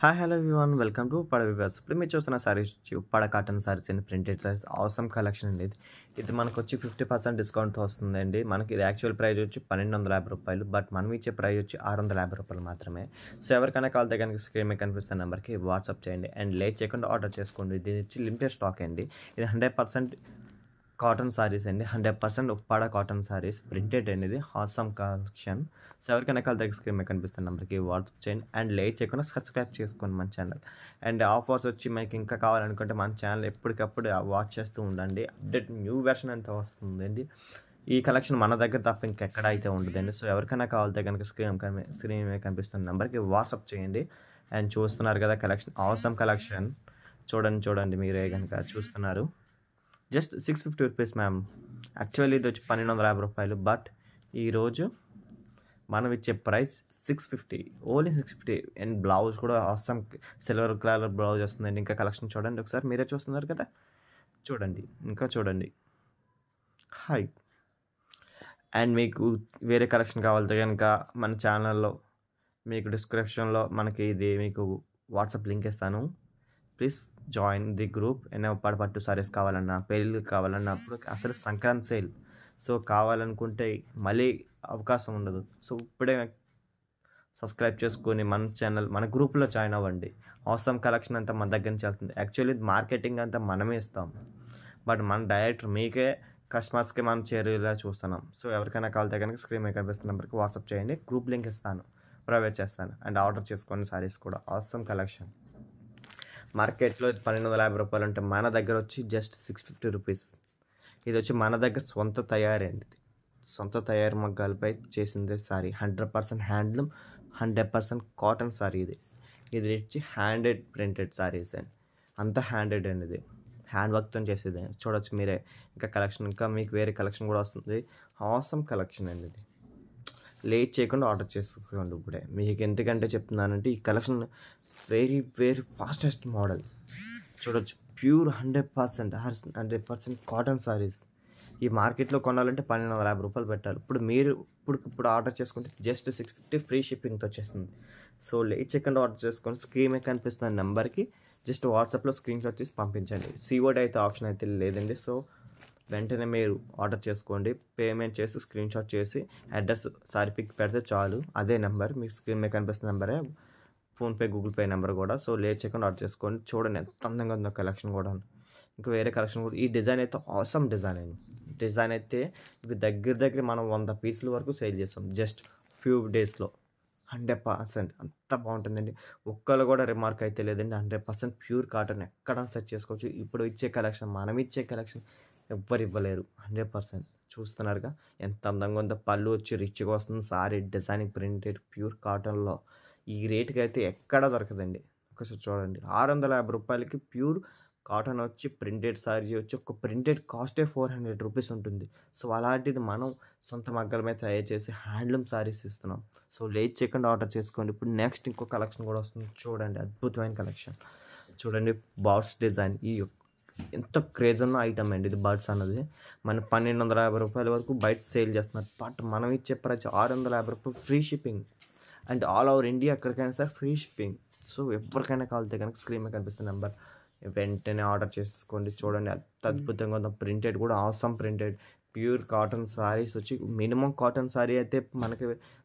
Hi hello everyone welcome to Uppada viewers. ఇప్పుడు మీరు చూస్తున్న సారీస్ వచ్చి ఉప్పాడ కాటన్ సారీస్ అండి, ప్రింటెడ్ సారీస్ ఆసమ్ కలెక్షన్ అండి. ఇది మనకు వచ్చి 50% డిస్కౌంట్తో వస్తుందండి. మనకి ఇది యాక్చువల్ ప్రైస్ వచ్చి 1250 రూపాయలు, బట్ మనం ఇచ్చే ప్రైస్ వచ్చి 650 రూపాయలు మాత్రమే. సో ఎవరికైనా కావాలితే కనుక స్క్రీన్ మీద కనిపిస్తున్న నెంబర్కి వాట్సాప్ చేయండి అండ్ లేట్ చేయకుండా ఆర్డర్ చేసుకోండి. ఇది వచ్చి లిమిటెడ్ స్టాక్ అండి. ఇది 100% కాటన్ సారీస్ అండి, 100% ఉప్పాడ కాటన్ సారీస్ ప్రింటెడ్ అండి. ఇది ఆసమ్ కలెక్షన్. సో ఎవరికైనా కాల్ దగ్గర స్క్రీన్ మీద కనిపిస్తున్న నెంబర్కి వాట్సాప్ చేయండి అండ్ లేట్ చేయకుండా సబ్స్క్రైబ్ చేసుకోండి మన ఛానల్. అండ్ ఆఫర్స్ వచ్చి మీకు ఇంకా కావాలనుకుంటే మన ఛానల్ ఎప్పటికప్పుడు వాచ్ చేస్తూ ఉండండి. అప్డేట్ న్యూ వెర్షన్ ఎంత వస్తుందండి. ఈ కలెక్షన్ మన దగ్గర తప్ప ఇంకెక్కడ అయితే ఉండదండి. సో ఎవరికైనా కావాలితే కనుక స్క్రీన్ మీద కనిపిస్తున్న నెంబర్కి వాట్సాప్ చేయండి. అండ్ చూస్తున్నారు కదా కలెక్షన్, ఆసమ్ కలెక్షన్. చూడండి మీరే కనుక చూస్తున్నారు. Just 650 rupees ma'am. యాక్చువల్లీ ఇది వచ్చి 1250 రూపాయలు, బట్ ఈరోజు మనం ఇచ్చే ప్రైస్ 650, ఓన్లీ 650. అండ్ బ్లౌజ్ కూడా ఆసమ్ సిల్వర్ కలర్ బ్లౌజ్ వస్తుందండి. ఇంకా కలెక్షన్ చూడండి ఒకసారి, మీరే చూస్తున్నారు కదా, చూడండి ఇంకా చూడండి. హాయ్. అండ్ మీకు వేరే కలెక్షన్ కావాలంటే కనుక మన ఛానల్లో మీకు డిస్క్రిప్షన్లో మనకి ఇది మీకు వాట్సాప్ లింక్ ఇస్తాను. Please join the group. Uppada పట్టు సారీస్ కావాలన్నా, పెళ్ళిళ్ళు కావాలన్నా, అప్పుడు అసలు సంక్రాంతి సేల్. సో కావాలనుకుంటే మళ్ళీ అవకాశం ఉండదు. సో ఇప్పుడే సబ్స్క్రైబ్ చేసుకొని మన ఛానల్, మన గ్రూప్లో జాయిన్ అవ్వండి. ఆసమ్ కలెక్షన్ అంతా మన దగ్గర నుంచి వెళ్తుంది. యాక్చువల్లీ మార్కెటింగ్ అంతా మనమే ఇస్తాం, బట్ మన డైరెక్ట్ మీకే కస్టమర్స్కి మనం చేరేలా చూస్తున్నాం. సో ఎవరికైనా కావాలితే కనుక స్క్రీన్ మీద కనిపిస్తున్న నెంబర్కి వాట్సాప్ చేయండి. గ్రూప్ లింక్ ఇస్తాను, ప్రొవైడ్ చేస్తాను అండ్ ఆర్డర్ చేసుకోండి. సారీస్ కూడా ఆసమ్ కలెక్షన్. మార్కెట్లో 1250 రూపాయలు అంటే మన దగ్గర వచ్చి జస్ట్ 650 రూపీస్. ఇది వచ్చి మన దగ్గర సొంత తయారీ అండి. సొంత తయారీ మగ్గాలపై చేసిందే సారీ. 100% handloom, 100% cotton sorry. ఇది వచ్చి హ్యాండెడ్ ప్రింటెడ్ సారీస్ అండి. అంతా హ్యాండెడ్ అండి. ఇది హ్యాండ్ వర్క్తో చేసేది. చూడొచ్చు మీరే. ఇంకా కలెక్షన్, ఇంకా మీకు వేరే కలెక్షన్ కూడా వస్తుంది. ఆసమ్ కలెక్షన్ అండి. ఇది లేట్ చేయకుండా ఆర్డర్ చేసుకోండి ఇప్పుడే. మీకు ఎందుకంటే చెప్తున్నానంటే ఈ కలెక్షన్ వెరీ ఫాస్టెస్ట్ మోడల్. చూడొచ్చు, ప్యూర్ 100% కాటన్ సారీస్. ఈ మార్కెట్లో కొనాలంటే 1250 రూపాయలు పెట్టాలి. ఇప్పుడు మీరు ఇప్పుడు ఆర్డర్ చేసుకుంటే జస్ట్ 650 ఫ్రీ షిప్పింగ్తో వచ్చేస్తుంది. సో లేట్ చేయకుండా ఆర్డర్ చేసుకొని స్క్రీన్ మీద కనిపిస్తున్న నెంబర్కి జస్ట్ వాట్సాప్లో స్క్రీన్ షాట్ తీసి పంపించండి. సిఓడి అయితే ఆప్షన్ అయితే లేదండి. సో వెంటనే మీరు ఆర్డర్ చేసుకోండి. పేమెంట్ చేసి స్క్రీన్ షాట్ చేసి అడ్రస్ సారీ పిక్ పెడితే చాలు. అదే నెంబర్ మీకు స్క్రీన్ మీద కనిపిస్తున్న నెంబరే, ఫోన్పే, గూగుల్ పే నెంబర్ కూడా. సో లేట్ చేయకుండా ఆర్డర్ చేసుకోండి. చూడండి ఎంత అందంగా ఉందో కలెక్షన్ కూడా. ఇంకా వేరే కలెక్షన్ కూడా. ఈ డిజైన్ అయితే ఆసమ్ డిజైన్ అయితే ఇవి దగ్గర మనం 100 పీసుల వరకు సేల్ చేస్తాం జస్ట్ ఫ్యూ డేస్లో. 100% అంత బాగుంటుందండి. ఒక్కళ్ళు కూడా రిమార్క్ అయితే లేదండి. 100% ప్యూర్ కాటన్ ఎక్కడ సెర్చ్ చేసుకోవచ్చు. ఇప్పుడు ఇచ్చే కలెక్షన్, మనం ఇచ్చే కలెక్షన్ ఎవ్వరు ఇవ్వలేరు. 100% చూస్తున్నారుగా ఎంత అందంగా ఉందో. పళ్ళు వచ్చి రిచ్గా వస్తుంది. సారీ డిజైనింగ్ ప్రింటెడ్ ప్యూర్ కాటన్లో. ఈ రేటుకి అయితే ఎక్కడా దొరకదండి. ఒకసారి చూడండి, 650 రూపాయలకి ప్యూర్ కాటన్ వచ్చి ప్రింటెడ్ సారీ వచ్చి ఒక ప్రింటెడ్ కాస్టే 400 రూపీస్ ఉంటుంది. సో అలాంటిది మనం సొంత మగ్గల మీద తయారు చేసి హ్యాండ్లూమ్ సారీస్ ఇస్తున్నాం. సో లేట్ చేయకుండా ఆర్డర్ చేసుకోండి. ఇప్పుడు నెక్స్ట్ ఇంకో కలెక్షన్ కూడా వస్తుంది. చూడండి, అద్భుతమైన కలెక్షన్. చూడండి, బర్డ్స్ డిజైన్. ఈ ఎంత క్రేజ్ ఉన్న ఐటమ్ అండి ఇది. బర్డ్స్ అన్నది మన 1250 రూపాయల వరకు బయట సేల్ చేస్తున్నారు. బట్ మనం ఇచ్చే ప్రైస్ 650 రూపాయలు free shipping. And all over India ఎక్కడికైనా సరే ఫ్రీ షిప్పింగ్. సో ఎవరికైనా కావాలితే కనుక స్క్రీన్ మీద కనిపిస్తున్న నెంబర్ వెంటనే ఆర్డర్ చేసుకోండి. చూడండి ఎంత అద్భుతంగా ఉందో. ప్రింటెడ్ కూడా awesome printed pure cotton saris వచ్చి మినిమం కాటన్ సారీ అయితే మనకి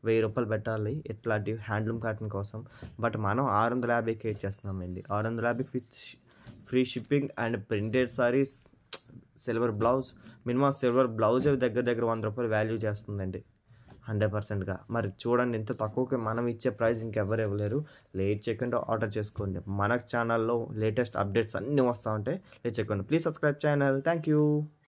1000 రూపాయలు పెట్టాలి ఇట్లాంటి హ్యాండ్లూమ్ కాటన్ కోసం. బట్ మనం 650కే ఇచ్చేస్తున్నామండి. 650 with free shipping and printed saris, silver blouse. Minimum silver blouse దగ్గర 100 రూపాయలు వాల్యూ చేస్తుందండి 100%గా. మరి చూడండి, ఇంత తక్కువకి మనం ఇచ్చే ప్రైస్ ఇంకెవరు ఇవ్వలేరు. లేట్ చేయకుండా ఆర్డర్ చేసుకోండి. మన ఛానల్లో లేటెస్ట్ అప్డేట్స్ అన్నీ వస్తూ ఉంటాయి. లేట్ చేయకుండా please subscribe channel. Thank you.